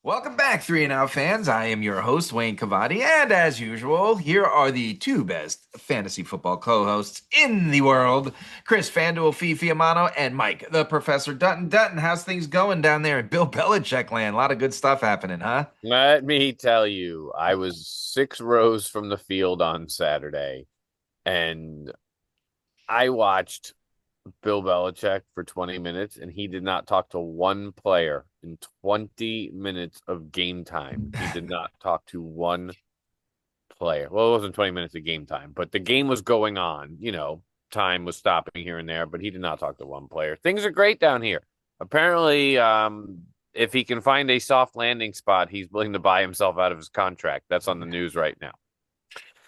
Welcome back, Three and Out fans. I am your host, Wayne Cavati, and as usual, here are the two best fantasy football co-hosts in the world, Chris FanDuel Fee Fiamano and Mike, the Professor Dutton. Dutton, how's things going down there in Bill Belichick land? A lot of good stuff happening, huh? Let me tell you, I was 6 rows from the field on Saturday, and I watched Bill Belichick for 20 minutes, and he did not talk to one player in 20 minutes of game time. He did not talk to one player. Well, it wasn't 20 minutes of game time, but the game was going on. Time was stopping here and there, but he did not talk to one player. Things are great down here. Apparently, if he can find a soft landing spot, he's willing to buy himself out of his contract. That's on the news right now.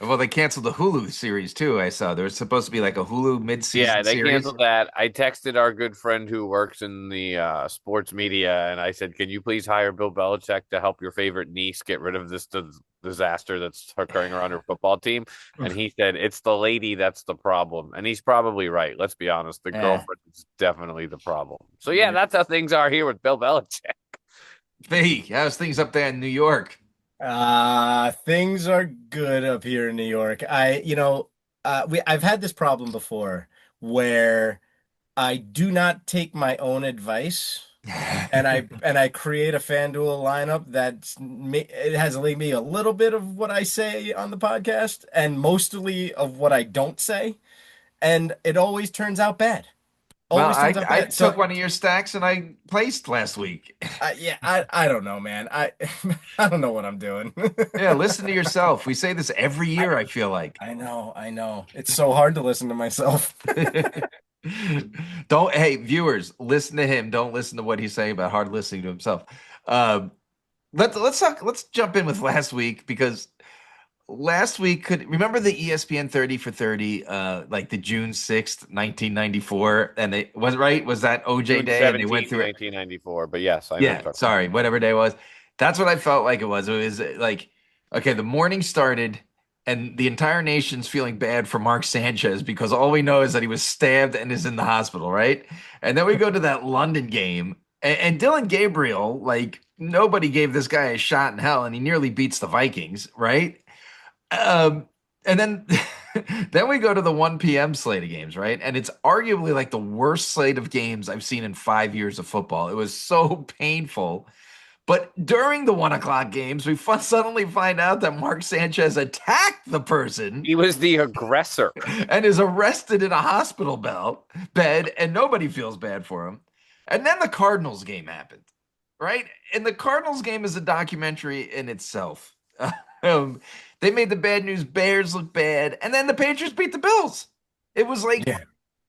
Well, they canceled the Hulu series too, I saw. There was supposed to be like a Hulu mid-season Yeah, they series. canceled that. I texted our good friend who works in the sports media, and I said, "Can you please hire Bill Belichick to help your favorite niece get rid of this disaster that's occurring around her football team?" And he said, "It's the lady that's the problem," and he's probably right. Let's be honest; the Yeah. girlfriend is definitely the problem. So yeah, that's how things are here with Bill Belichick. Fee, how's things up there in New York? Things are good up here in New York. I've had this problem before where I do not take my own advice and I create a FanDuel lineup it has me a little bit of what I say on the podcast and mostly of what I don't say, and it always turns out bad. Well, Always turns out I bad. took So one of your stacks and I placed last week. I don't know, man. I don't know what I'm doing. Yeah, listen to yourself. We say this every I year, I feel like. I know. It's so hard to listen to myself. Don't, hey, viewers, listen to him. Don't listen to what he's saying about hard listening to himself. Um, let's jump in with last week because last week could remember the ESPN 30 for 30, like the June 6th, 1994, and they was right, was that OJ Day, and they went 17th, through it. 1994. But yes, I know what Yeah, you're talking sorry, whatever day it was. That's what I felt like it was. It was like, okay, the morning started and the entire nation's feeling bad for Mark Sanchez because all we know is that he was stabbed and is in the hospital, right? And then we go to that London game and Dylan Gabriel, like nobody gave this guy a shot in hell and he nearly beats the Vikings, right? Um, and then then we go to the 1 p.m. slate of games, right? And it's arguably like the worst slate of games I've seen in 5 years of football. It was so painful. But during the 1 o'clock games, suddenly find out that Mark Sanchez attacked the person He was the aggressor. and is arrested in a bed, and nobody feels bad for him. And then the Cardinals game happened, right? And the Cardinals game is a documentary in itself. Um, they made the bad news Bears look bad, and then the Patriots beat the Bills. It was like Yeah.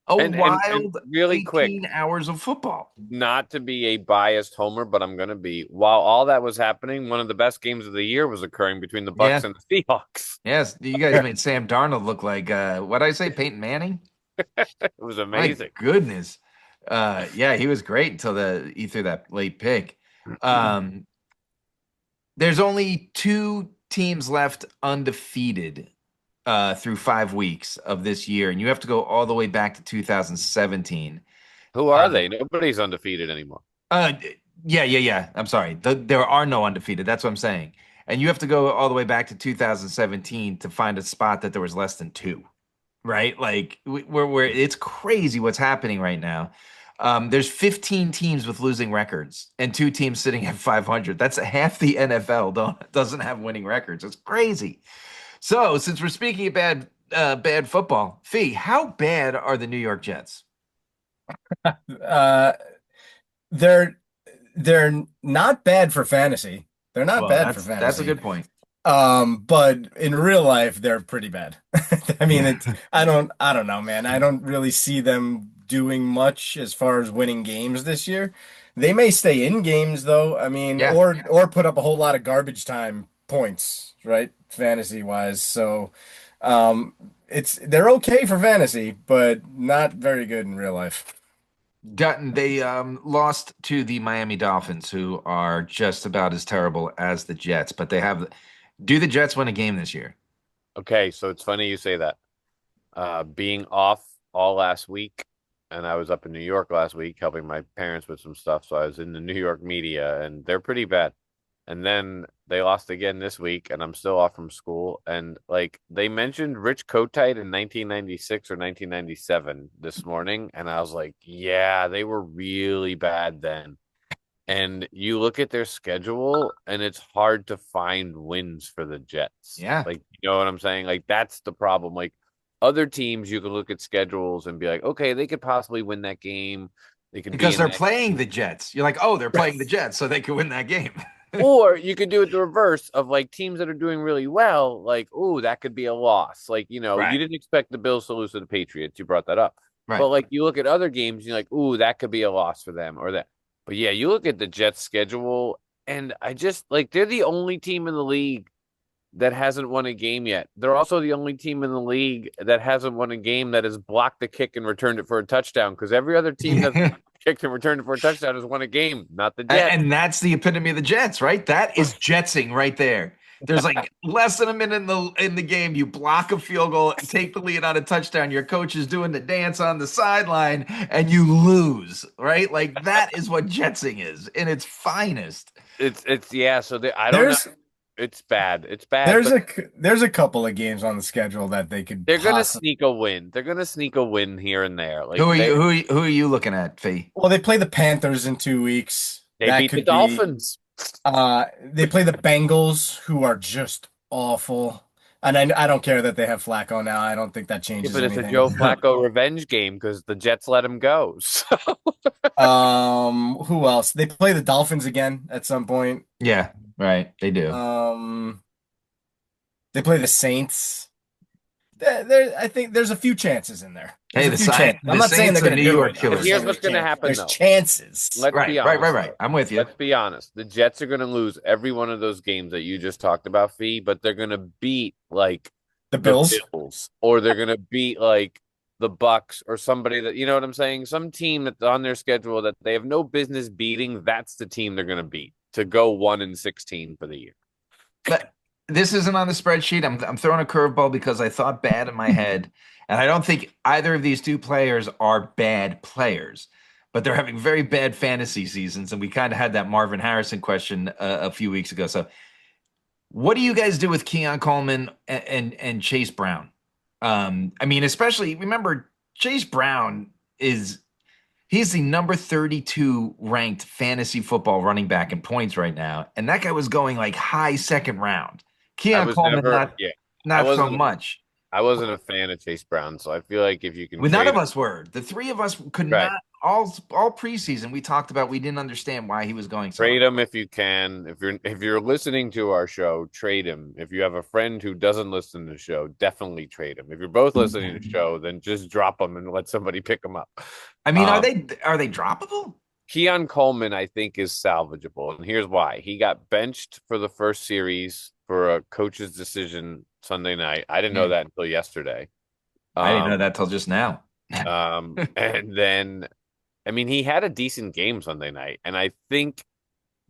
a And wild really quick, 18 hours of football. not to be a biased homer, but I'm going to be. While all that was happening, one of the best games of the year was occurring between the Bucks Yeah. and the Seahawks. Yes. You guys made Sam Darnold look like what I say, Peyton Manning? It was My amazing. goodness. Yeah, he was great until he threw that late pick. Um, there's only two teams left undefeated through 5 weeks of this year, and you have to go all the way back to 2017. Who Uh, are they? Nobody's undefeated anymore. uh, yeah. I'm sorry. There are no undefeated. That's what I'm saying. And you have to go all the way back to 2017 to find a spot that there was less than two, right? Like we're it's crazy what's happening right now. There's 15 teams with losing records and two teams sitting at 500. That's half the NFL doesn't have winning records. It's crazy. So, since we're speaking of bad football, Fee, how bad are the New York Jets? Uh, they're they're not bad for fantasy. They're not Well, bad for that's a fantasy. good point. But in real life, they're pretty bad. I mean, I don't know, man. I don't really see them doing much as far as winning games this year. They may stay in games though. I mean, Yeah. or put up a whole lot of garbage time points, right? Fantasy wise. So, um, they're okay for fantasy, but not very good in real life. Dutton, they lost to the Miami Dolphins, who are just about as terrible as the Jets, but do the Jets win a game this year? Okay, so it's funny you say that. Being off all last week, and I was up in New York last week helping my parents with some stuff. So I was in the New York media, and they're pretty bad. And then they lost again this week, and I'm still off from school. And like they mentioned Rich Kotite in 1996 or 1997 this morning, and I was like, yeah, they were really bad then. And you look at their schedule, and it's hard to find wins for the Jets. Yeah. Like, you know what I'm saying? Like, that's the problem. Like, other teams, you can look at schedules and be like, okay, they could possibly win that game. They could be Because in they're that playing game. the Jets. You're like, oh, they're playing the Jets, so they could win that game. Or you could do it the reverse of like teams that are doing really well, like, oh, that could be a loss. Like, you Right. didn't expect the Bills to lose to the Patriots. You brought that up. Right. But like you look at other games, you're like, oh, that could be a loss for them or that. But yeah, you look at the Jets schedule, and I just like they're the only team in the league that hasn't won a game yet. They're also the only team in the league that hasn't won a game that has blocked the kick and returned it for a touchdown. Because every other team that's kicked and returned it for a touchdown has won a game, not the Jets. And that's the epitome of the Jets, right? That is Jetsing right there. There's like less than a minute in the game. You block a field goal, take the lead on a touchdown. Your coach is doing the dance on the sideline, and you lose, right? Like that is what Jetsing is in its finest. It's yeah. So I don't know. There's It's bad. It's bad, there's but a couple of games on the schedule that they could they're gonna possibly. sneak a win. They're gonna sneak a win here and there. Who Like are you? Who are you looking at, Fee? Well, they play the Panthers in 2 weeks. they That beat the could be. Dolphins. They play the Bengals, who are just awful. And I don't care that they have Flacco now. I don't think that Yeah, changes but it's a anything. Joe Flacco revenge game because the Jets let him go. So Who else? They play the Dolphins again at some point. Yeah, right. They do. Um, they play the Saints. I think there's a few chances in there. There's Hey, a few chances. I'm the not saying Saints they're are going New to do York it. I'm but just killers. here's saying what's gonna happen there's though. chances. Let's Right, be right, right, honest right. though. I'm with you. Let's be honest. The Jets are gonna lose every one of those games that you just talked about, Fee, but they're gonna beat like The the Bills. Bills, or they're gonna beat like the Bucks or somebody that you know what I'm saying. Some team that's on their schedule that they have no business beating. That's the team they're gonna beat to go 1-16 for the year. But this isn't on the spreadsheet. I'm throwing a curveball because I thought bad in my head, and I don't think either of these two players are bad players, but they're having very bad fantasy seasons, and we kind of had that Marvin Harrison question a few weeks ago. So, what do you guys do with Keon Coleman and Chase Brown? I mean, especially remember Chase Brown is he's the number 32 ranked fantasy football running back in points right now, and that guy was going like high second round. I Keon was Coleman, never, yeah, I not so wasn't, much. I wasn't a fan of Chase Brown, so I feel like if you can Well, none trade of him, us were. The three of us could right. not. All preseason, we talked about we didn't understand why he was going so high. Trade him if you can. If you're listening to our show, trade him. If you have a friend who doesn't listen to the show, definitely trade him. If you're both listening to the show, then just drop him and let somebody pick him up. I mean, Um, are they droppable? Keon Coleman, I think, is salvageable, and here's why. He got benched for the first series for a coach's decision Sunday night. I didn't know Hmm. that until yesterday. I didn't know Um, that till just now. and then, I mean, he had a decent game Sunday night, and I think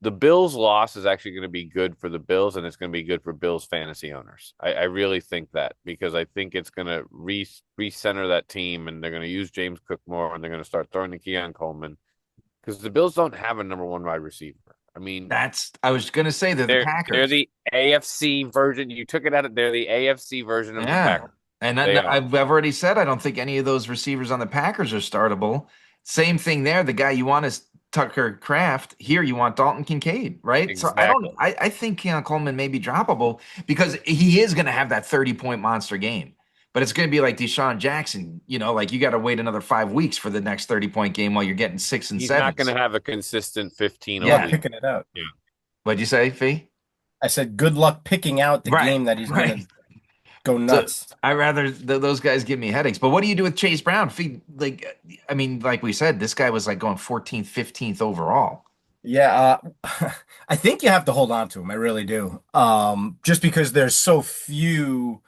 the Bills' loss is actually going to be good for the Bills, and it's going to be good for Bills fantasy owners. I really think that because I think it's going to recenter that team, and they're going to use James Cook more, and they're going to start throwing to Keon Coleman because the Bills don't have a number one wide receiver. I mean, I was gonna say they're the they're Packers. the AFC version. You took it out of they're the AFC version of the Yeah. Packers. And They are. I've already said I don't think any of those receivers on the Packers are startable. Same thing there. The guy you want is Tucker Kraft. Here you want Dalton Kincaid, right? So Exactly. I think Keon Coleman may be droppable because he is going to have that 30-point monster game. But it's going to be like Deshaun Jackson, like you got to wait another 5 weeks for the next 30-point game while you're getting 6 and He's 7. not going to have a consistent 15 Good a luck Yeah. week. picking it out. Yeah. What'd you say, Fee? I said good luck picking out the Right, game that he's going right. to go So nuts. I rather those guys give me headaches. But what do you do with Chase Brown? I mean, like we said, this guy was like going 14th, 15th overall. Yeah, I think you have to hold on to him. I really do. Just because there's so few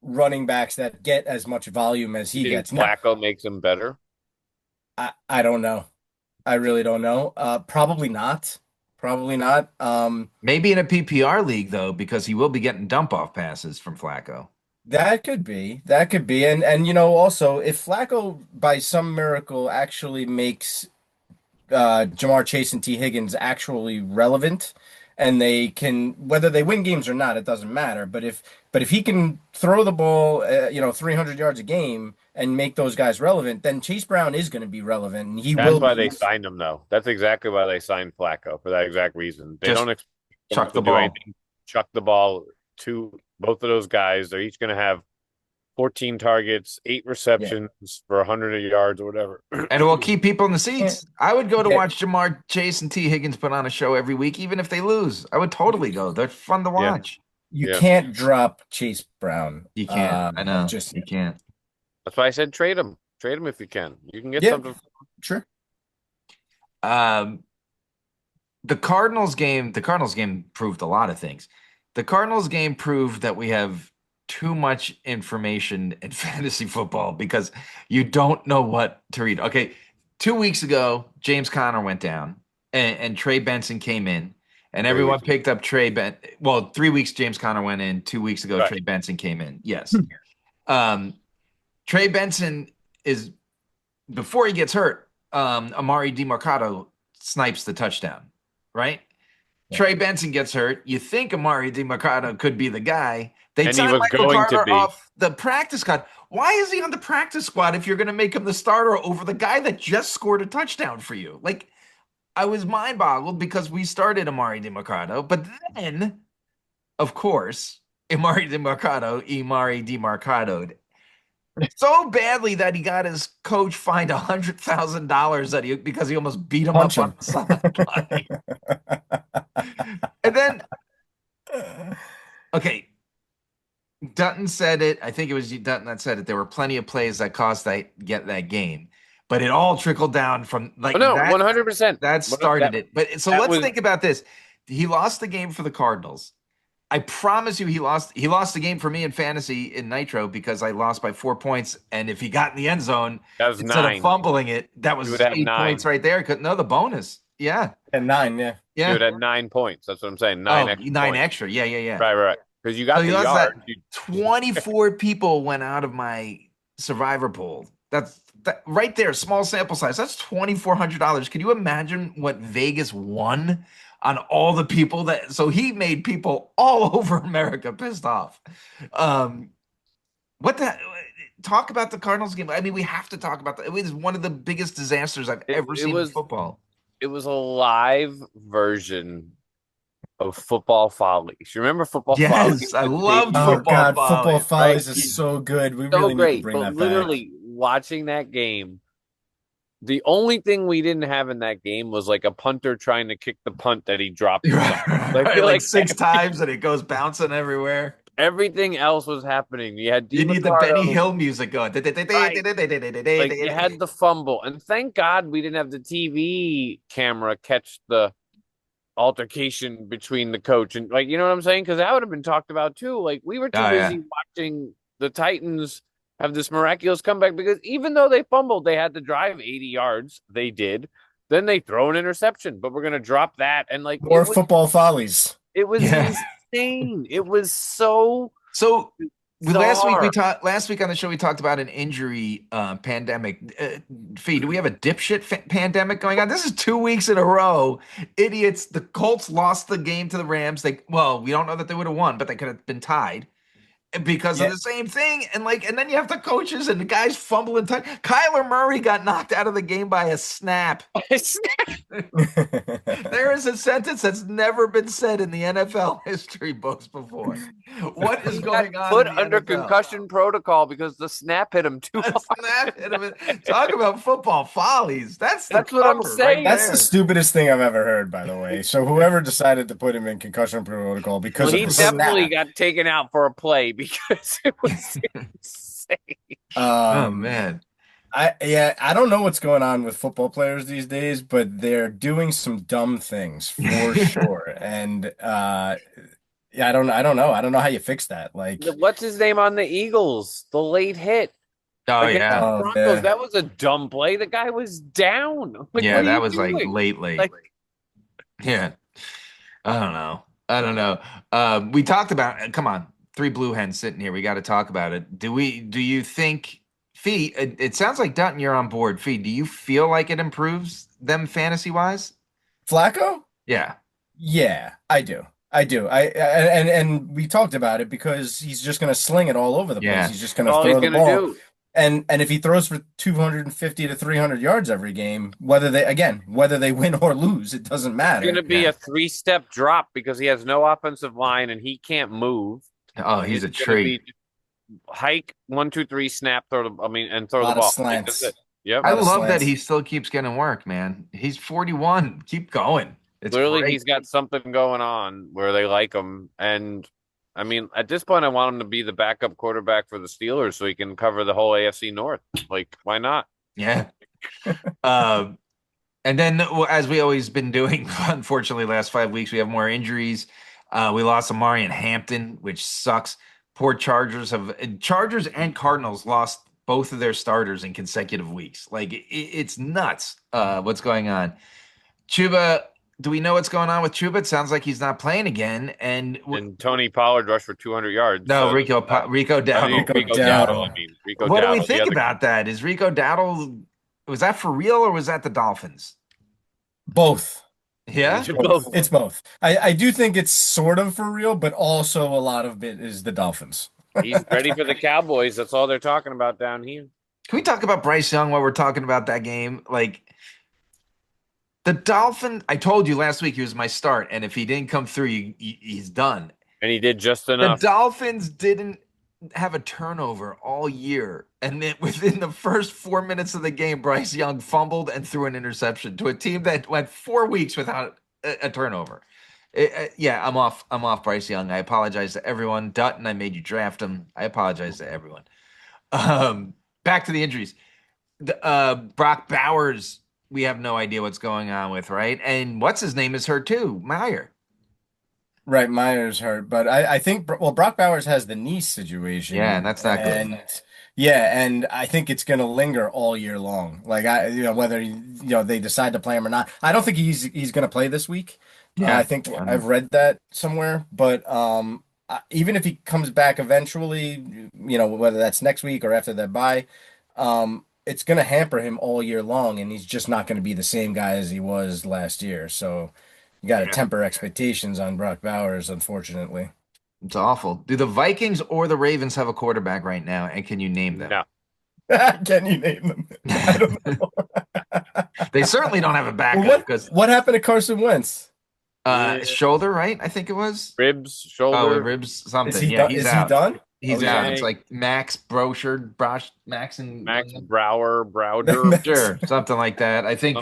running backs that get as much volume as he You think gets. Now, Flacco makes him better? I don't know. I really don't know. Probably not. Probably not. Maybe in a PPR league though, because he will be getting dump off passes from Flacco. That could be. That could be. And also if Flacco by some miracle actually makes Jamar Chase and T. Higgins actually relevant, and they can, whether they win games or not, it doesn't matter. But if he can throw the ball, 300 yards a game and make those guys relevant, then Chase Brown is going to be relevant, and he That's will why they be. signed him, though. That's exactly why they signed Flacco, for that exact reason. They Just don't expect him chuck to the do ball. anything. Chuck the ball to both of those guys. They're each going to have 14 targets, 8 Yeah. receptions for 100 yards or whatever. And it will keep people in the Yeah. seats. I would go to Yeah. watch Jamar Chase and T. Higgins put on a show every week, even if they lose. I would totally go. They're fun to Yeah, watch. You yeah. can't drop Chase Brown. You can't. I know. Just You can't. That's why I said trade him. Trade him if you can. You can get yeah, something. sure. Um, the Cardinals game proved a lot of things. The Cardinals game proved that we have too much information in fantasy football because you don't know what to read. Okay, 2 weeks ago, James Conner went down and Trey Benson came in, and 3 everyone weeks. picked up Trey Ben. Well, 3 weeks James Conner went in. 2 weeks ago, Right. Trey Benson came in. Yes. Um, Trey Benson is before he gets hurt, Amari DeMarcado snipes the touchdown, right? Yeah. Trey Benson gets hurt. You think Amari DeMarcado could be the guy. They And he signed was Michael going to Carter be. off the practice squad. Why is he on the practice squad if you're going to make him the starter over the guy that just scored a touchdown for you? Like, I was mind boggled because we started Amari DeMarcado, but then, of course, Amari DeMarcado so badly that he got his coach fined $100,000 because he almost beat him Punch up on him. the sideline. And then, okay, Dutton said it. I think it was Dutton that said it. There were plenty of plays that caused that game, but it all trickled down from Oh, like no, that. 100%. That started it. But so That let's was think about this. He lost the game for the Cardinals. I promise you he lost the game for me in fantasy in Nitro because I lost by 4 points. And if he got in the end zone that was instead of 9. fumbling it, that You would was have 8 points 9. right there. No, the bonus. Yeah. And 9, yeah. You Yeah. would have 9 points. That's what I'm saying. 9 Oh, extra nine points. extra. Yeah, yeah, yeah. Right. Because you So got he the lost that. yard. 24 people went out of my survivor pool. That's that right there, small sample size. That's $2,400. Can you imagine what Vegas won on all the people that so he made people all over America pissed off. Um, what the talk about the Cardinals game? I mean, we have to talk about that. It was one of the biggest disasters I've It, ever it seen in was football. it was a live version of Football Follies. You remember Football Yes, Follies I with loved Davey Oh Jones, football God, Football follies. right? Follies is so good. We So really need to great. bring But that back. literally watching that game, the only thing we didn't have in that game was like a punter trying to kick the punt that he dropped or something. I Right, feel like like six times and it goes bouncing everywhere. everything else was happening. You had You need the Benny DiMarcado, Hill music going. right? Like you had the fumble, and thank God we didn't have the TV camera catch the altercation between the coach and like you know what I'm saying? Because that would have been talked about too. Like we were too Oh yeah. busy watching the Titans have this miraculous comeback because even though they fumbled, they had to drive 80 yards. They did. Then they throw an interception, but we're gonna drop that. And like More Football Follies. it was Yeah. insane. It was so So bizarre. last week on the show we talked about an injury pandemic. Fee, do we have a dipshit pandemic going on? This is 2 weeks in a row. Idiots. The Colts lost the game to the Rams. We don't know that they would have won, but they could have been tied because of Yeah. the same thing. And then you have the coaches and the guys fumbling tight. Kyler Murray got knocked out of the game by a snap. There is a sentence that's never been said in the NFL history books before. What is He got going on put in the under NFL? concussion protocol because the snap hit him too A hard. snap hit him. Talk about football follies. That's the That's what I'm cover right saying. That's the there. stupidest thing I've ever heard, by the way. So whoever decided to put him in concussion protocol because Well, of he the definitely snap. got taken out for a play because it was insane. Oh Um, man. I don't know what's going on with football players these days, but they're doing some dumb things for sure. And yeah, I don't know how you fix that. Like, What's his name on the Eagles? The late hit Oh against yeah. the oh Broncos. yeah, That was a dumb play. The guy was down. I'm like, Yeah, what are that you was like doing? late. Like, Yeah. I don't know. We talked about come on, three blue hens sitting here. We got to talk about it. Do you think Fee, it sounds like Dutton, you're on board. Fee, do you feel like it improves them fantasy wise? Flacco. Yeah. Yeah, I do. I do. And we talked about it because he's just going to sling it all over the place. Yeah. He's just going That's to all he's throw the gonna ball. do. And if he throws for 250 to 300 yards every game, whether they win or lose, it doesn't It's gonna matter. be Yeah. a three-step drop because he has no offensive line and he can't move. Oh, And he's it's a gonna tree. be hike 1, 2, 3, snap, and A throw the lot of ball. Like that's slants. it. Yep. A I lot of love that slants. he still keeps getting work, man. He's 41. Keep going. It's Clearly, great. he's got something going on where they like him. And I mean, at this point, I want him to be the backup quarterback for the Steelers so he can cover the whole AFC North. Like, why not? Yeah. Um, and then, well, as we always been doing, unfortunately, last 5 weeks we have more injuries. We lost Amari and Hampton, which sucks. Poor Chargers and Cardinals lost both of their starters in consecutive weeks. Like it's nuts. What's going on? Chuba, do we know what's going on with Chuba? It sounds like he's not playing again. And And Tony Pollard rushed for 200 yards, no, so it doesn't matter. Rico I mean, Dowdle. Rico Rico Dowdle. I Dowdle. mean, Rico What do we Dowdle, the think other about that? Is Rico Dowdle, was that for real or was that the Dolphins? Both. Yeah. Both. both. It's both. I do think it's sort of for real, but also a lot of it is the Dolphins. He's ready for the Cowboys. That's all they're talking about down here. Can we talk about Bryce Young while we're talking about that game? Like the Dolphin, I told you last week he was my start, and if he didn't come through, he's done. And he did just The enough. Dolphins didn't have a turnover all year, and then within the first 4 minutes of the game, Bryce Young fumbled and threw an interception to a team that went 4 weeks without a turnover. Yeah, I'm off. I'm off Bryce Young. I apologize to everyone. Dutton, I made you draft him. I apologize to everyone. Back to the injuries. Brock Bowers, we have no idea what's going on with, right? And what's his name is hurt too, Meyer. Right, Myers hurt, but I think Brock Bowers has the knee Yeah, and situation, that's not good. and yeah, and I think it's going to linger all year long. Like whether they decide to play him or not, I don't think he's going to play this week. I Yeah, think I I've know. read that somewhere, but even if he comes back eventually, whether that's next week or after that bye, it's going to hamper him all year long, and he's just not going to be the same guy as he was last year. So. You got to Yeah. temper expectations on Brock Bowers, unfortunately. It's awful. Do the Vikings or the Ravens have a quarterback right now? And can you name them? No. Can you name them? I don't know. They certainly don't have a Well, backup what because what happened to Carson Wentz? Yeah. shoulder, right? I think it was. Ribs, Oh, shoulder. ribs Is something. he Yeah, done? he's Is he out. done? Oh, He's he's out. done. It's Yeah. like Max Broshard, Max and Max Brower, Browder. sure, something like that. I think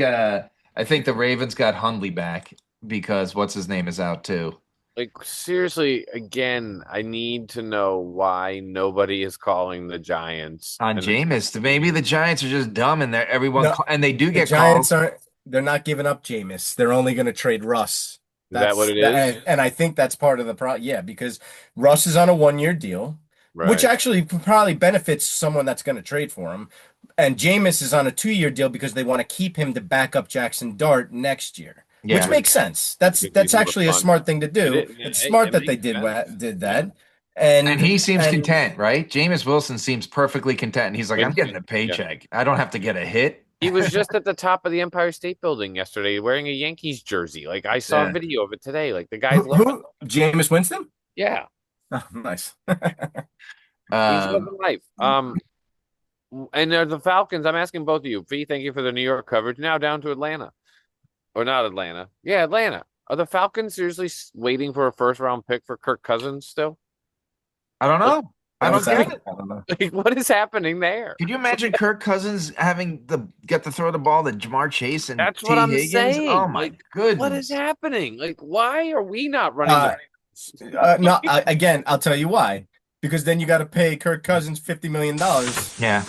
the Ravens got Hundley back because what's his name is out too. Like seriously, again, I need to know why nobody is calling the Giants. On And Jameis. Maybe the Giants are just dumb and No, and they do the get Giants calls. aren't. They're not giving up Jameis. They're only going to trade Russ. is that what it That, is? and I think that's part of the problem. Yeah, because Russ is on a 1 year deal, which Right. actually probably benefits someone that's going to trade for him. And Jameis is on a 2 year deal because they want to keep him to back up Jackson Dart next year, which Yeah. makes sense. That's Because he's that's more actually a fun. smart thing to do. It's smart It that they makes sense. did Yeah. that. And And he seems and content, right? Jameis Wilson seems perfectly content. And he's like, I'm With getting a yeah. paycheck. I don't have to get a hit. He was just at the top of the Empire State Building yesterday wearing a Yankees jersey. Like I saw a Yeah. video of it today. Like the guy's living. who Jameis Winston? Yeah. Oh, nice. He's Um, living life. And the Falcons, I'm asking both of you. Fee, thank you for the New York coverage. Now down to Atlanta. Or not Atlanta. Yeah, Atlanta. Are the Falcons seriously waiting for a first round pick for Kirk Cousins still? I don't know. I don't get it. I don't know. Like, what is happening there? Could you imagine Kirk Cousins having the get to throw the ball to Jamar Chase and That's T. what I'm Higgins? saying. Oh my Like, goodness. what is happening? Like, why are we not running Uh, the no, again, I'll tell you why. Because then you got to pay Kirk Cousins $50 million. Yeah.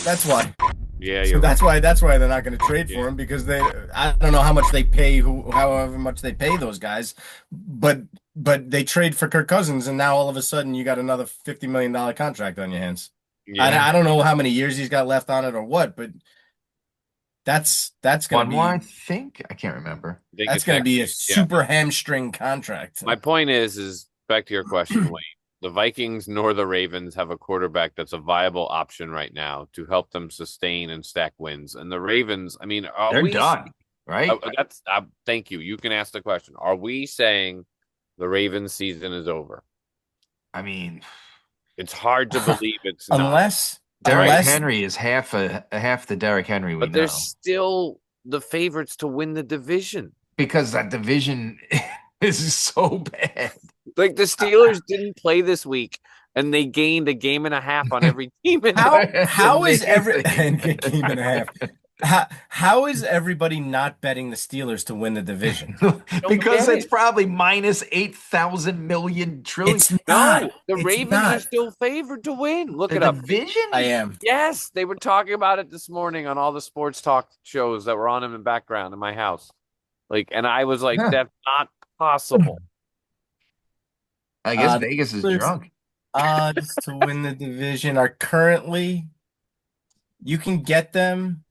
That's why. Yeah, So you're that's why they're not going to trade Yeah. for him because I don't know how much they pay however much they pay those guys, but they trade for Kirk Cousins and now all of a sudden you got another $50 million contract on your hands. yeah. I don't know how many years he's got left on it or what, but that's One going more, I to think. I can't remember. Think that's it's going to be a yeah. super hamstring contract. My point is back to your question, Wayne. The Vikings nor the Ravens have a quarterback that's a viable option right now to help them sustain and stack wins. And the Ravens, I mean, are They're we done. right? That's thank you. You can ask the question. Are we saying the Ravens season is over? I mean, It's hard to believe it's not. Unless, Derrick unless, Henry is half the Derrick Henry we But they're know still the favorites to win the division. because that division is so bad. Like the Steelers didn't play this week, and they gained a game and a half on every team. It's how is every amazing. and a game and a half? How is everybody not betting the Steelers to win the division? Don't Because get it's it. probably minus 8,000 million trillion. It's not. No, the It's Ravens are not. still favored to win. Look The it up. I division? am. Yes, they were talking about it this morning on all the sports talk shows that were on in the background in my house. Like, and I was like, Huh. that's not possible. I guess The Vegas is Steelers drunk. odds to win the division are currently you can get them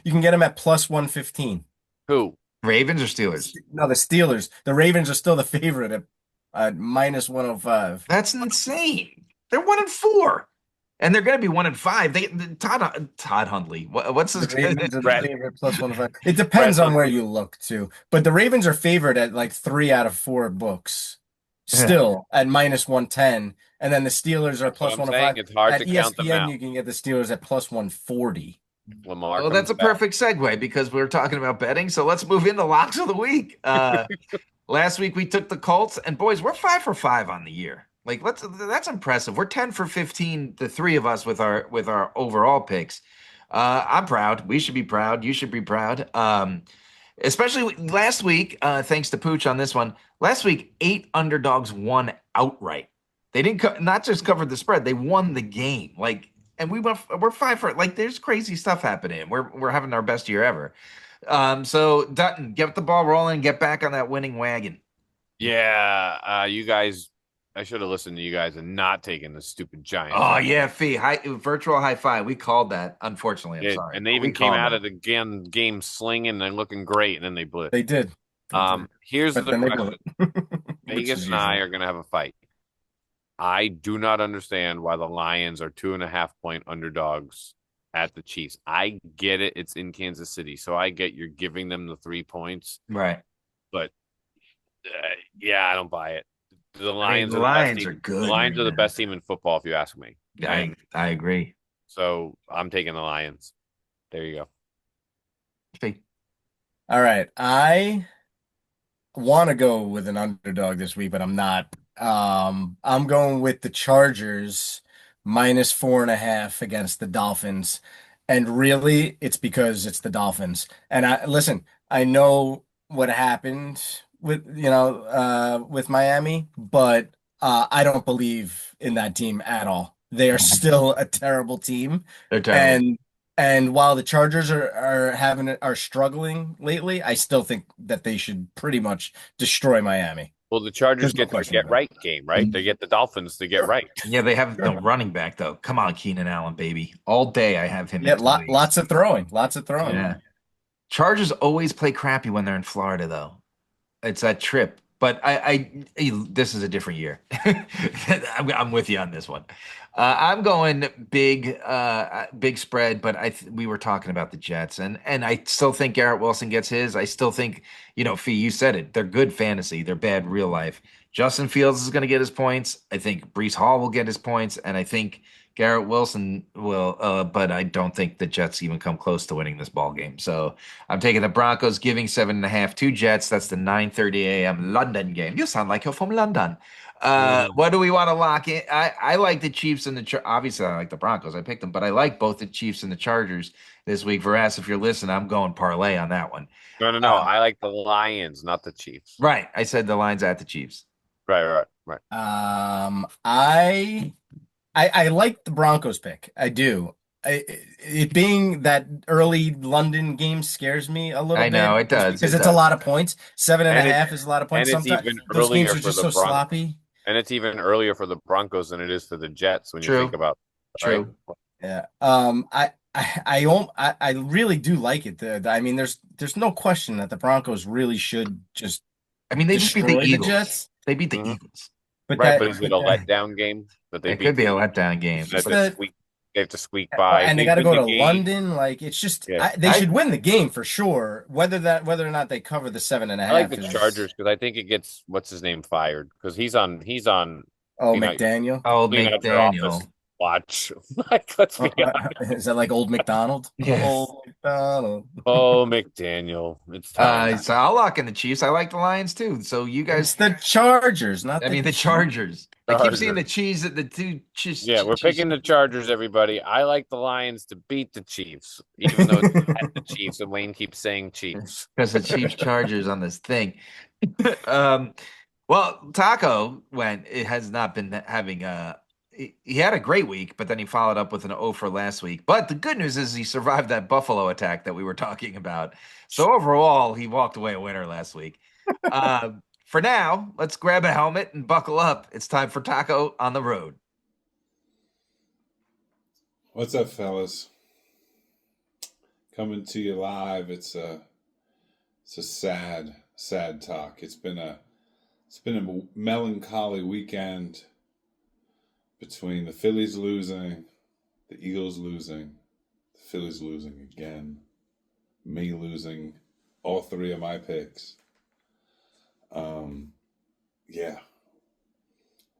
you can get them at plus 115. Who? Ravens or Steelers? No, the Steelers. The Ravens are still the favorite at minus 105. That's insane. They're 1-4. And they're going to be 1-5. Todd Hundley. What's The this? Ravens are the Brett. favorite plus 105. It Brett depends on where you look too. But the Ravens are favored at like 3 out of 4 books. Still at minus 110. And then the Steelers are That's what plus I'm saying. 105. It's hard At to count them ESPN, out. you can get the Steelers at plus 140. Lamar Well, comes that's a back. perfect segue because we were talking about betting. So let's move into locks of the week. Last week we took the Colts, and boys, we're 5 for 5 on the year. Like that's impressive. We're 10 for 15, the three of us with our overall picks. I'm proud. We should be proud. You should be proud. Especially last week, thanks to Pooch on this one. Last week, 8 underdogs won outright. They didn't not just cover the spread; they won the game. Like, and we're 5 for like. There's crazy stuff happening. We're having our best year ever. So Dutton, get the ball rolling, get back on that winning wagon. Yeah, you guys. I should have listened to you guys and not taken the stupid Giants. Oh yeah, Fee, virtual high five. We called that. Unfortunately, I'm sorry. And they We even came called out it. of the game slinging and looking great, and then they blew it. They did. Here's But the then they blew question: it. Which Vegas is and I usual. are going to have a fight. I do not understand why the Lions are 2.5 point underdogs at the Chiefs. I get it; it's in Kansas City, so I get you're giving them the 3 points. Right. But yeah, I don't buy it. The Lions the are the best Lions team. are good The Lions right are the now. best team in football, if you ask me. I agree. So I'm taking the Lions. There you go. Fee. All right. I want to go with an underdog this week, but I'm not. I'm going with the Chargers minus 4.5 against the Dolphins. And really, it's because it's the Dolphins. And I listen, I know what happened with Miami, but I don't believe in that team at all. They are still a terrible team. They're terrible. And while the Chargers are struggling lately, I still think that they should pretty much destroy Miami. Well, the Chargers There's no get the question get about right game, right? They get the Dolphins to get Sure. right. Yeah, they have no Sure. running back though. Come on, Keenan Allen, baby. All day I have him Yeah, in 2 weeks. lots of throwing, lots of throwing. Yeah. Chargers always play crappy when they're in Florida, though. It's that trip. But this is a different year. I'm with you on this one. I'm going big spread, but we were talking about the Jets, and I still think Garrett Wilson gets his. I still think, Fee, you said it. They're good fantasy. They're bad real life. Justin Fields is going to get his points. I think Breece Hall will get his points, and I think Garrett Wilson will. But I don't think the Jets even come close to winning this ball game. So I'm taking the Broncos, giving 7.5 to Jets. That's the 9:30 a.m. London game. You sound like you're from London. What do we want to lock in? I like the Chiefs and obviously I like the Broncos. I picked them, but I like both the Chiefs and the Chargers this week. Veras, if you're listening, I'm going parlay on that one. No. I like the Lions, not the Chiefs. Right. I said the line's at the Chiefs. Right. I like the Broncos pick. I do. It being that early London game scares me a little I know bit it does. because It it's a does. lot of points. Seven and And a it- half is a lot of points. and it's Sometimes even those games earlier are for just the so Broncos. sloppy. And it's even earlier for the Broncos than it is for the Jets when you True. think about it, right? True. Yeah. I really do like it. I mean, there's no question that the Broncos really should just I mean, they just beat the destroy the Eagles. Jets. They beat the Mhm. Eagles. But Right, that, but is it a letdown game that they It beat could be a the letdown game. Eagles? But- Sweet. They have to squeak by. And they They got to win go the to game. London. Like it's just Yeah. they I should win the game for sure. Whether or not they cover the seven and a I like half the is Chargers because I think it gets what's his name fired because he's on oh clean out McDaniel. old clean out your office McDaniel. watch. Like, let's be Is that like old McDonald? Yes. Old McDonald. Oh, McDaniel, it's time. So I'll lock in the Chiefs. I like the Lions too. So you guys, It's the Chargers, not I the mean the Chiefs. Chargers. I keep seeing the Chargers. cheese at the two cheese. Yeah, we're Cheese picking the Chargers, everybody. I like the Lions to beat the Chiefs, even though it's at the Chiefs, and Wayne keeps saying Chiefs. because the Chiefs Chargers on this thing. um, well, Taco went. It has not been having a. He had a great week, but then he followed up with an O for last week. But the good news is he survived that Buffalo attack that we were talking about. So overall, he walked away a winner last week. For now, let's grab a helmet and buckle up. It's time for Taco on the road. What's up, fellas? Coming to you live. It's a sad talk. It's been a melancholy weekend between the Phillies losing, the Eagles losing, the Phillies losing again, me losing all three of my picks. Yeah,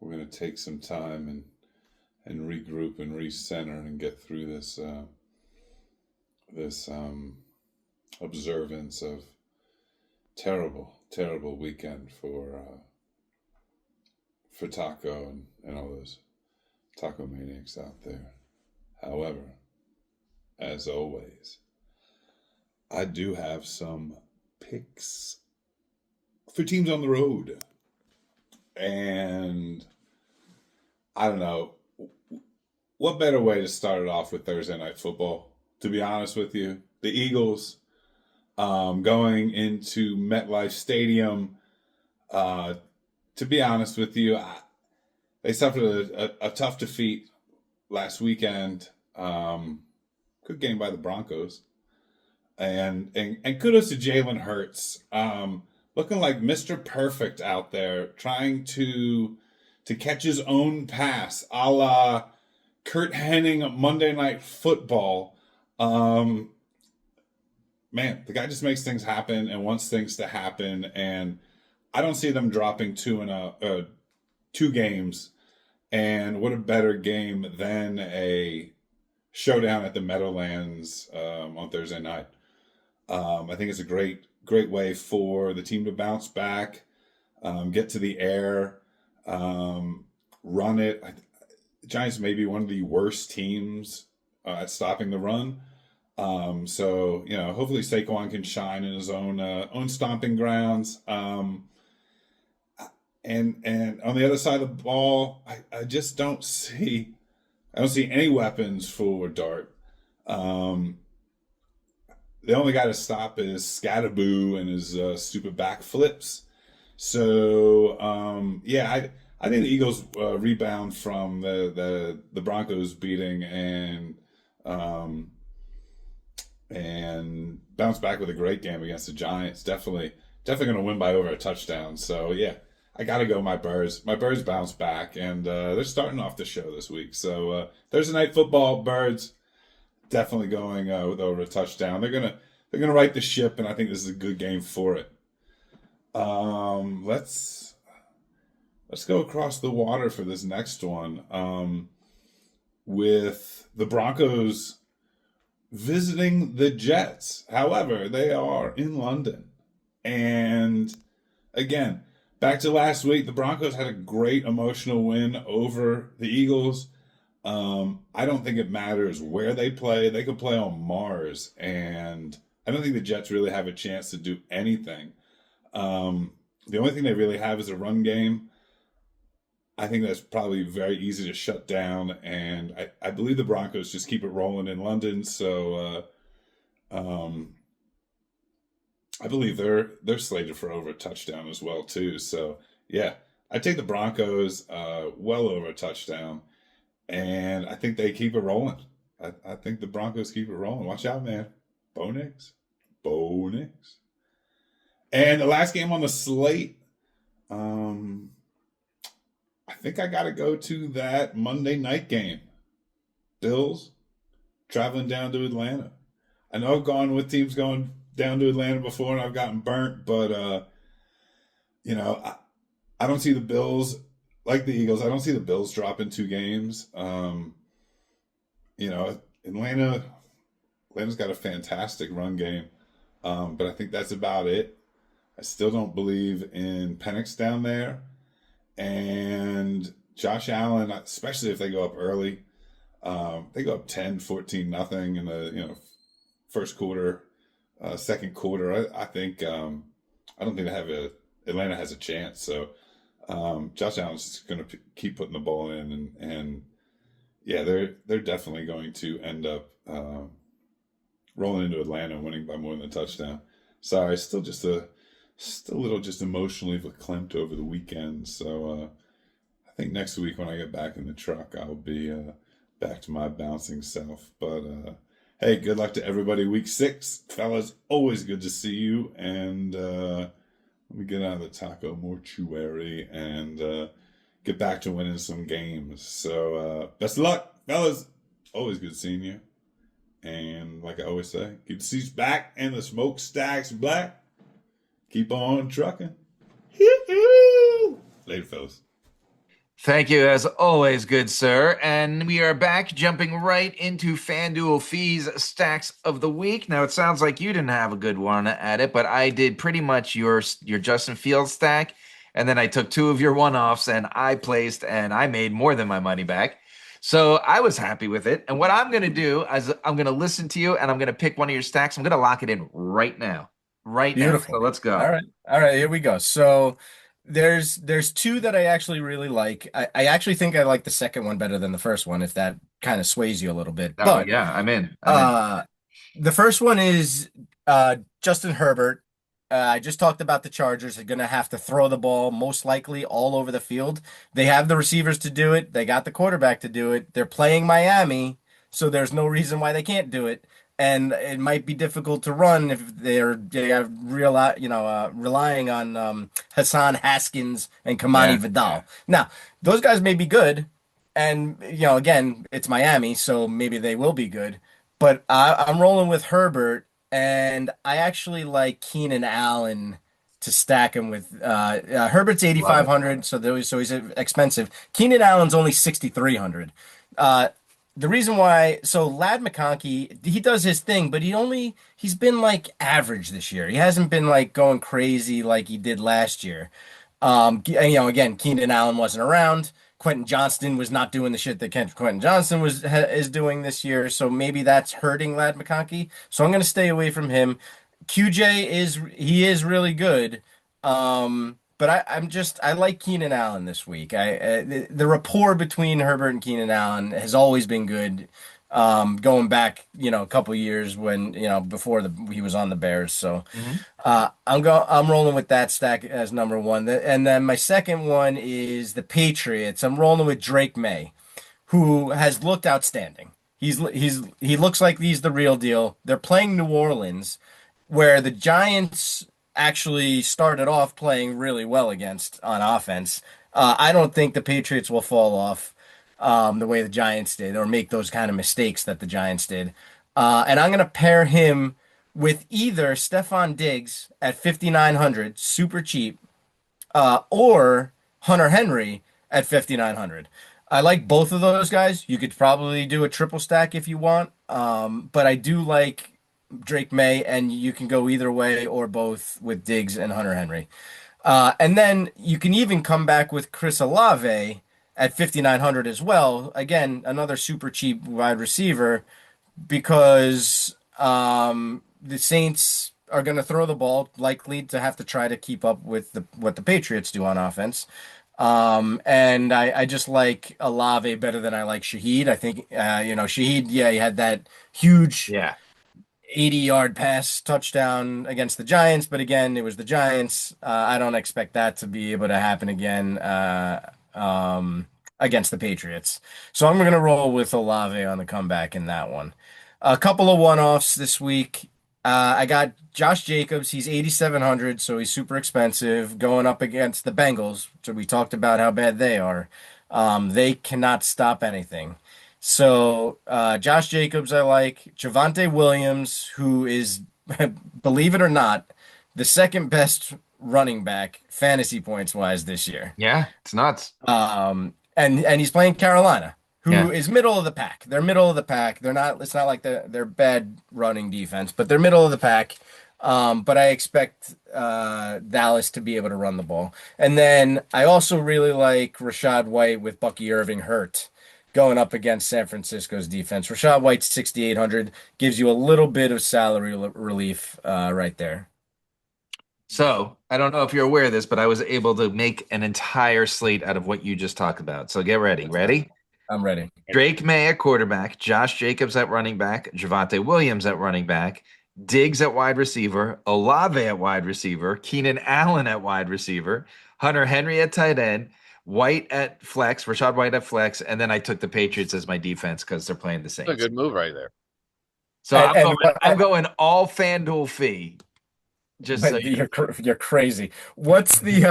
we're gonna take some time and regroup and recenter and get through this observance of terrible weekend for Taco and all those taco maniacs out there. However, as always, I do have some picks for teams on the road. And I don't know, what better way to start it off with Thursday Night Football? To be honest with you, the Eagles going into MetLife Stadium. To be honest with you, they suffered a tough defeat last weekend. Good game by the Broncos, and kudos to Jalen Hurts, looking like Mr. Perfect out there, trying to catch his own pass, a la Kurt Hennig Monday Night Football. Man, the guy just makes things happen and wants things to happen, and I don't see them dropping two games. And what a better game than a showdown at the Meadowlands on Thursday night. I think it's a great way for the team to bounce back, get to the air, run it. The Giants may be one of the worst teams at stopping the run. So hopefully Saquon can shine in his own stomping grounds. And on the other side of the ball, I just don't see any weapons for Dart. The only guy to stop is Scatterboo and his stupid back flips. So I think the Eagles rebound from the Broncos beating and bounce back with a great game against the Giants. Definitely going to win by over a touchdown. So yeah, I got to go my Birds. My Birds bounce back, and they're starting off the show this week. So Thursday Night Football, Birds definitely going with over a touchdown. They're gonna right the ship, and I think this is a good game for it. Let's go across the water for this next one. With the Broncos visiting the Jets. However, they are in London. And again, back to last week, the Broncos had a great emotional win over the Eagles. I don't think it matters where they play. They could play on Mars. And I don't think the Jets really have a chance to do anything. The only thing they really have is a run game. I think that's probably very easy to shut down, and I believe the Broncos just keep it rolling in London. So I believe they're slated for over a touchdown as well too. So yeah, I take the Broncos well over a touchdown, and I think they keep it rolling. I think the Broncos keep it rolling. Watch out, man. Bo Nix. And the last game on the slate, I think I got to go to that Monday night game Bills traveling down to Atlanta. I know I've gone with teams going down to Atlanta before and I've gotten burnt, but you know, I don't see the Bills like the Eagles. I don't see the Bills dropping 2 games. You know, Atlanta's got a fantastic run game, but I think that's about it. I still don't believe in Penix down there, and Josh Allen, especially if they go up early. They go up 10, 14, nothing in the first quarter, second quarter. I think I don't think Atlanta has a chance. So Josh Allen's just going to keep putting the ball in, and yeah, they're definitely going to end up rolling into Atlanta, winning by more than a touchdown. Sorry, still a little just emotionally verklempt over the weekend. So I think next week when I get back in the truck, I'll be back to my bouncing self. But hey, good luck to everybody. Week 6, fellas. Always good to see you. And let me get out of the taco mortuary and get back to winning some games. So best of luck, fellas. Always good seeing you. And like I always say, keep the seats back and the smokestacks black. Keep on trucking. Later, fellas. Thank you, as always, good sir. And we are back, jumping right into FanDuel Fees Stacks of the Week. Now, it sounds like you didn't have a good one at it, but I did pretty much your Justin Fields stack, and then I took 2 of your one-offs, and I placed, and I made more than my money back. So I was happy with it. And what I'm going to do is I'm going to listen to you, and I'm going to pick one of your stacks. I'm going to lock it in right now. Right now. Beautiful. So let's go. All right, here we go. So there's 2 that I actually really like. I actually think I like the second one better than the first one, if that kind of sways you a little bit. Oh, But yeah, I'm in. the first one is Justin Herbert. I just talked about the Chargers are going to have to throw the ball most likely all over the field. They have the receivers to do it. They got the quarterback to do it. They're playing Miami, so there's no reason why they can't do it. And it might be difficult to run if they are relying on Hassan Haskins and Kamani Yeah. Vidal. Now, those guys may be good, and again, it's Miami, so maybe they will be good. But I'm rolling with Herbert, and I actually like Keenan Allen to stack him with. Herbert's Love it. 8,500, so he's expensive. Keenan Allen's only 6,300. The reason why, so Lad McConkey, he does his thing, but he's been like average this year. He hasn't been like going crazy like he did last year. Again, Keenan Allen wasn't around. Quentin Johnston was not doing the shit that Quentin Johnston is doing this year, so maybe that's hurting Lad McConkey. So I'm going to stay away from him. QJ is really good. But I like Keenan Allen this week. The rapport between Herbert and Keenan Allen has always been good. Going back, a couple years when, before he was on the Bears. So Mhm. I'm rolling with that stack as number one. And then my second one is the Patriots. I'm rolling with Drake May, who has looked outstanding. He looks like he's the real deal. They're playing New Orleans, where the Giants actually started off playing really well against on offense. I don't think the Patriots will fall off the way the Giants did or make those kind of mistakes that the Giants did. And I'm going to pair him with either Stephon Diggs at 5,900, super cheap, or Hunter Henry at 5,900. I like both of those guys. You could probably do a triple stack if you want. But I do like Drake May, and you can go either way or both with Diggs and Hunter Henry. And then you can even come back with Chris Olave at 5,900 as well. Again, another super cheap wide receiver because the Saints are going to throw the ball, likely to have to try to keep up with what the Patriots do on offense. And I just like Olave better than I like Shaheed. I think, Shaheed, yeah, he had that huge Yeah. 80-yard pass touchdown against the Giants, but again, it was the Giants. I don't expect that to be able to happen again against the Patriots. So I'm going to roll with Olave on the comeback in that one. A couple of one-offs this week. I got Josh Jacobs. He's 8,700, so he's super expensive, going up against the Bengals. So we talked about how bad they are. They cannot stop anything. So Josh Jacobs, I like Javonte Williams, who is, believe it or not, the second best running back fantasy points wise this year. Yeah, it's nuts. And he's playing Carolina, Yeah. who is middle of the pack. They're middle of the pack. They're not. It's not like they're bad running defense, but they're middle of the pack. But I expect Dallas to be able to run the ball. And then I also really like Rashad White with Bucky Irving hurt going up against San Francisco's defense. Rashad White's 6,800 gives you a little bit of salary relief right there. So I don't know if you're aware of this, but I was able to make an entire slate out of what you just talked about. So get ready. Ready? I'm ready. Drake May at quarterback, Josh Jacobs at running back, Javonte Williams at running back, Diggs at wide receiver, Olave at wide receiver, Keenan Allen at wide receiver, Hunter Henry at tight end, White at flex, Rashad White at flex, and then I took the Patriots as my defense because they're playing the That's a Saints. good move right there. So And, and I'm going all FanDuel fee. Just so but you're crazy. What's the